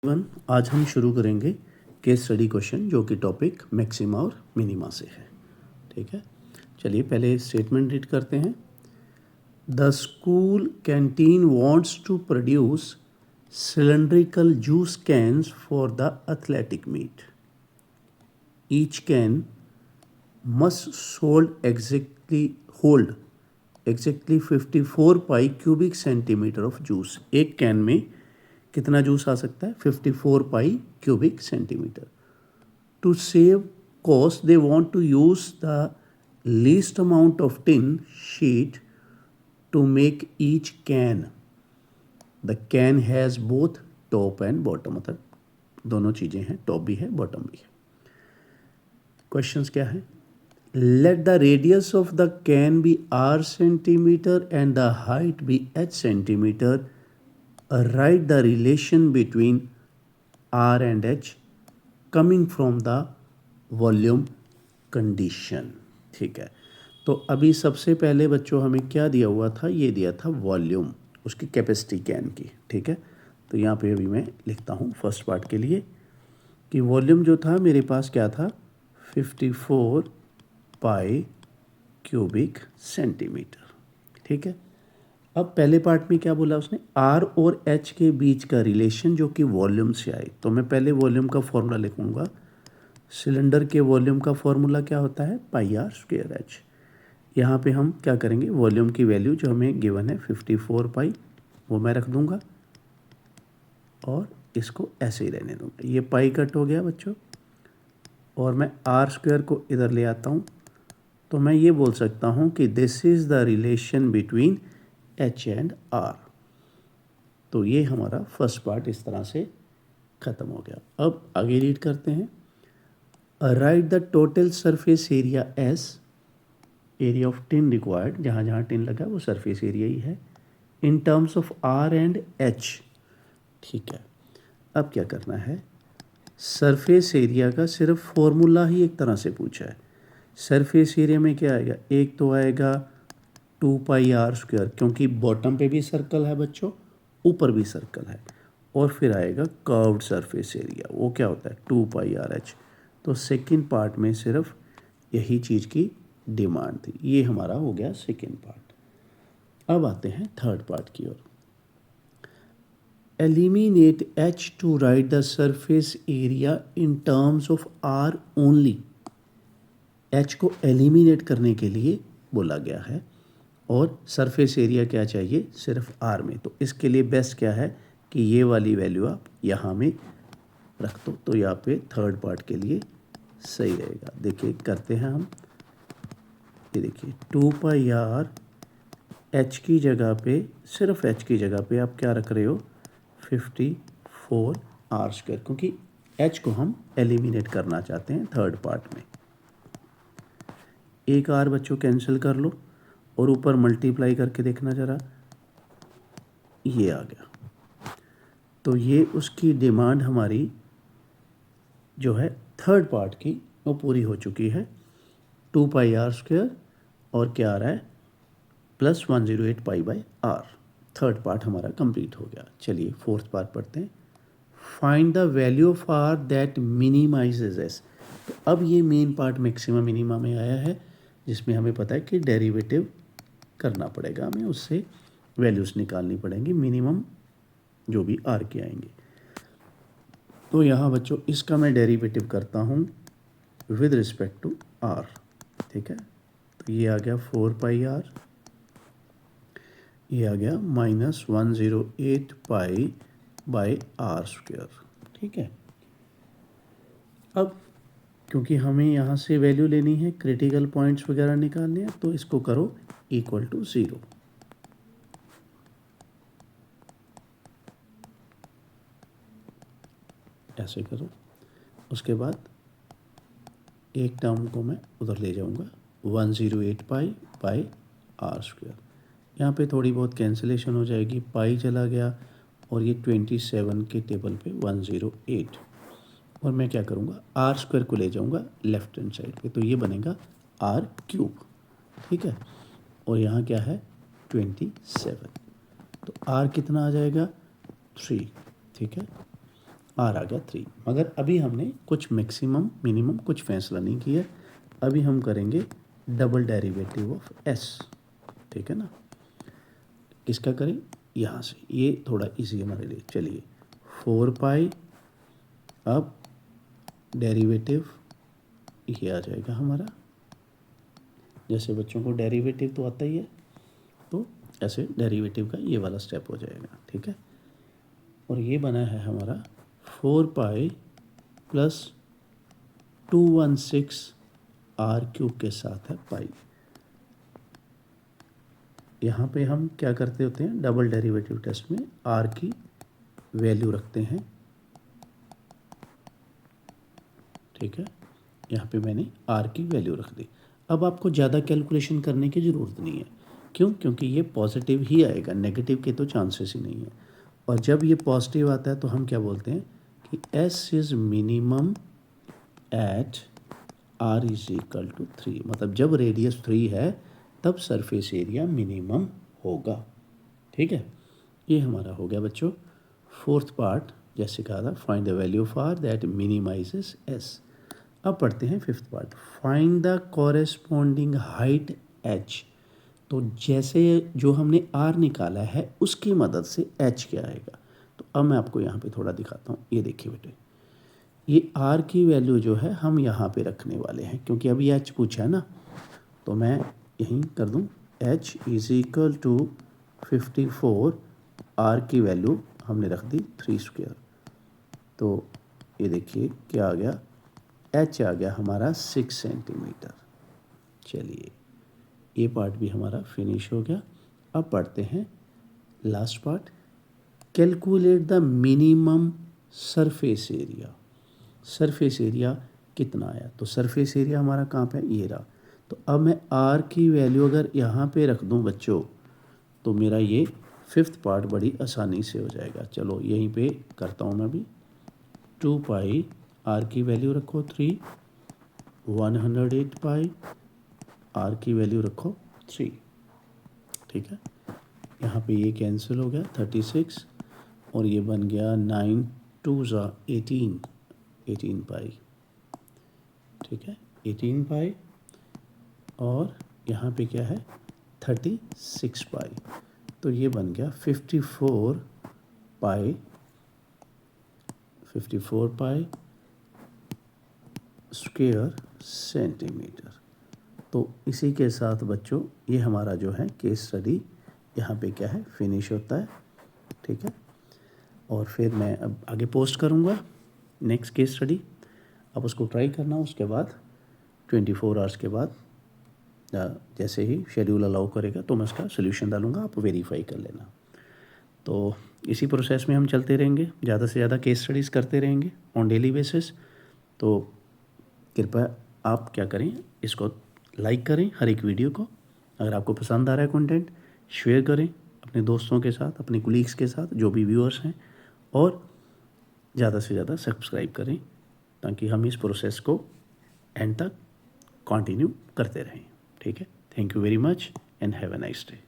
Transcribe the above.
One आज हम शुरू करेंगे केस स्टडी क्वेश्चन जो कि टॉपिक मैक्सिमा और मिनिमा से है। ठीक है, चलिए पहले स्टेटमेंट रीड करते हैं। The school canteen wants to produce cylindrical juice cans for the athletic meet. Each can must hold exactly 54 pi cubic centimetre of juice. एक कैन में कितना जूस आ सकता है? 54 pi cubic centimetre. To save cost they want to use the least amount of tin sheet to make each can. The can has both top and bottom, मतलब दोनों चीज़ें हैं, टॉप भी है बॉटम भी है। क्वेश्चंस क्या है? Let the radius of the can be r centimetre and the height be h centimetre. Write the relation between R and H coming from the volume condition। ठीक है, तो अभी सबसे पहले बच्चों हमें क्या दिया हुआ था? ये दिया था वॉल्यूम, उसकी कैपेसिटी कैन की। ठीक है, तो यहाँ पे अभी मैं लिखता हूँ फर्स्ट पार्ट के लिए कि वॉल्यूम जो था मेरे पास क्या था? 54 पाई क्यूबिक सेंटीमीटर। ठीक है, अब पहले पार्ट में क्या बोला उसने? आर और एच के बीच का रिलेशन जो कि वॉल्यूम से आए, तो मैं पहले वॉल्यूम का फॉर्मूला लिखूंगा। सिलेंडर के वॉल्यूम का फॉर्मूला क्या होता है? पाई आर स्क्वायर एच। यहाँ पे हम क्या करेंगे? वॉल्यूम की वैल्यू जो हमें गिवन है 54 पाई, वो मैं रख दूंगा और इसको ऐसे ही रहने दूंगा। ये पाई कट हो गया बच्चों, और मैं आर स्क्वायर को इधर ले आता हूँ, तो मैं ये बोल सकता हूँ कि this is the relation between h and r. तो ये हमारा फर्स्ट पार्ट इस तरह से ख़त्म हो गया। अब आगे रीड करते हैं। Write the total surface area s, area of tin required, जहाँ जहाँ टिन लगा वो सरफेस एरिया ही है, in terms of r and h. ठीक है, अब क्या करना है? सरफेस एरिया का सिर्फ फॉर्मूला ही एक तरह से पूछा है। सरफेस एरिया में क्या आएगा? एक तो आएगा 2 पाई आर स्क्वायर, क्योंकि बॉटम पे भी सर्कल है बच्चों, ऊपर भी सर्कल है, और फिर आएगा कर्व्ड सरफेस एरिया, वो क्या होता है? 2 पाई आर एच। तो सेकंड पार्ट में सिर्फ यही चीज़ की डिमांड थी। ये हमारा हो गया सेकंड पार्ट। अब आते हैं थर्ड पार्ट की ओर। Eliminate H to write the surface area in terms of R only. H को एलिमिनेट करने के लिए बोला गया है, और सरफेस एरिया क्या चाहिए? सिर्फ आर में। तो इसके लिए बेस्ट क्या है कि ये वाली वैल्यू आप यहाँ में रख दो, तो यहाँ पे थर्ड पार्ट के लिए सही रहेगा। देखिए करते हैं हम, ये देखिए 2 पाई आर, एच की जगह पे, सिर्फ एच की जगह पे आप क्या रख रहे हो? 54 आर स्क्वायर, क्योंकि एच को हम एलिमिनेट करना चाहते हैं थर्ड पार्ट में। एक आर बच्चों कैंसिल कर लो और ऊपर मल्टीप्लाई करके देखना ज़रा, ये आ गया। तो ये उसकी डिमांड हमारी जो है थर्ड पार्ट की, वो पूरी हो चुकी है। 2 पाई आर स्क्वायर और क्या आ रहा है? Plus 108 pi by r. Third part हमारा कंप्लीट हो गया। चलिए फोर्थ पार्ट पढ़ते हैं। Find the value of r that minimises s. तो अब ये मेन पार्ट मैक्सिमम मिनिमा में आया है, जिसमें हमें पता है कि डेरिवेटिव करना पड़ेगा, हमें उससे वैल्यूज़ निकालनी पड़ेंगी मिनिमम जो भी आर के आएंगे। तो यहाँ बच्चों इसका मैं डेरिवेटिव करता हूँ विद रिस्पेक्ट टू आर। ठीक है, तो ये आ गया 4 पाई आर, ये आ गया minus 108 pi by r square. ठीक है, अब क्योंकि हमें यहाँ से वैल्यू लेनी है, क्रिटिकल पॉइंट्स वगैरह निकालने हैं, तो इसको करो इक्वल टू 0। ऐसे करो, उसके बाद एक टर्म को मैं उधर ले जाऊंगा 108 पाई बाई आर स्क्वायर। यहाँ पे थोड़ी बहुत कैंसिलेशन हो जाएगी, पाई चला गया और ये 27 के टेबल पे 108, और मैं क्या करूँगा? आर स्क्वायर को ले जाऊँगा लेफ्ट हैंड साइड पे, तो ये बनेगा आर क्यूब। ठीक है, और यहाँ क्या है? 27। तो आर कितना आ जाएगा? 3। ठीक है, आर आ गया 3। मगर अभी हमने कुछ मैक्सिमम मिनिमम कुछ फैसला नहीं किया, अभी हम करेंगे डबल डेरिवेटिव ऑफ एस, ठीक है ना। किसका करें, यहाँ से, ये थोड़ा इजी हमारे लिए। चलिए 4 पाई, अब डेरिवेटिव ये आ जाएगा हमारा, जैसे बच्चों को डेरिवेटिव तो आता ही है, तो ऐसे डेरिवेटिव का ये वाला स्टेप हो जाएगा, ठीक है। और ये बना है हमारा 4 पाई प्लस 216 आर क्यूब के साथ है पाई। यहाँ पे हम क्या करते होते हैं, डबल डेरिवेटिव टेस्ट में आर की वैल्यू रखते हैं, ठीक है। यहाँ पे मैंने आर की वैल्यू रख दी। अब आपको ज़्यादा कैलकुलेशन करने की ज़रूरत नहीं है, क्यों, क्योंकि ये पॉजिटिव ही आएगा, नेगेटिव के तो चांसेस ही नहीं है। और जब ये पॉजिटिव आता है तो हम क्या बोलते हैं कि s is minimum at r is equal to 3, मतलब जब रेडियस 3 है तब सरफेस एरिया मिनिमम होगा, ठीक है। ये हमारा हो गया बच्चों फोर्थ पार्ट, जैसे कहा था find the value of r that minimises s. अब पढ़ते हैं fifth part, find the corresponding height h. तो जैसे जो हमने आर निकाला है उसकी मदद से एच क्या आएगा, तो अब मैं आपको यहाँ पे थोड़ा दिखाता हूँ। ये देखिए बेटे, ये आर की वैल्यू जो है हम यहाँ पे रखने वाले हैं, क्योंकि अभी एच पूछा है ना, तो मैं यहीं कर दूँ h is equal to 54, r की वैल्यू हमने रख दी 3 स्क्वायर। तो ये देखिए क्या आ गया, एच आ गया हमारा 6 सेंटीमीटर। चलिए ये पार्ट भी हमारा फिनिश हो गया। अब पढ़ते हैं last part, calculate the minimum surface area. Surface area कितना आया, तो सरफेस एरिया हमारा कहाँ पे, ये रहा। तो अब मैं आर की वैल्यू अगर यहाँ पे रख दूँ बच्चों, तो मेरा ये फिफ्थ पार्ट बड़ी आसानी से हो जाएगा। चलो यहीं पे करता हूँ मैं भी, 2 पाई, आर की वैल्यू रखो 3, 108 पाई, आर की वैल्यू रखो 3, ठीक है। यहाँ पे ये कैंसिल हो गया 36, और ये बन गया 9 2 18, 18 पाई, ठीक है, 18 पाई, और यहाँ पे क्या है 36 पाई, तो ये बन गया 54 पाई, 54 पाई स्क्वायर सेंटीमीटर। तो इसी के साथ बच्चों ये हमारा जो है केस स्टडी यहाँ पे क्या है फिनिश होता है, ठीक है। और फिर मैं अब आगे पोस्ट करूँगा नेक्स्ट केस स्टडी, आप उसको ट्राई करना। उसके बाद 24 आवर्स के बाद जैसे ही शेड्यूल अलाउ करेगा तो मैं उसका सोल्यूशन डालूँगा, आप वेरीफाई कर लेना। तो इसी प्रोसेस में हम चलते रहेंगे, ज़्यादा से ज़्यादा केस स्टडीज़ करते रहेंगे ऑन डेली बेसिस। तो कृपया आप क्या करें, इसको लाइक करें हर एक वीडियो को, अगर आपको पसंद आ रहा है कंटेंट शेयर करें अपने दोस्तों के साथ, अपने कुलीग्स के साथ जो भी व्यूअर्स हैं, और ज़्यादा से ज़्यादा सब्सक्राइब करें ताकि हम इस प्रोसेस को एंड तक कंटिन्यू करते रहें, ठीक है। Thank you very much and have a nice day.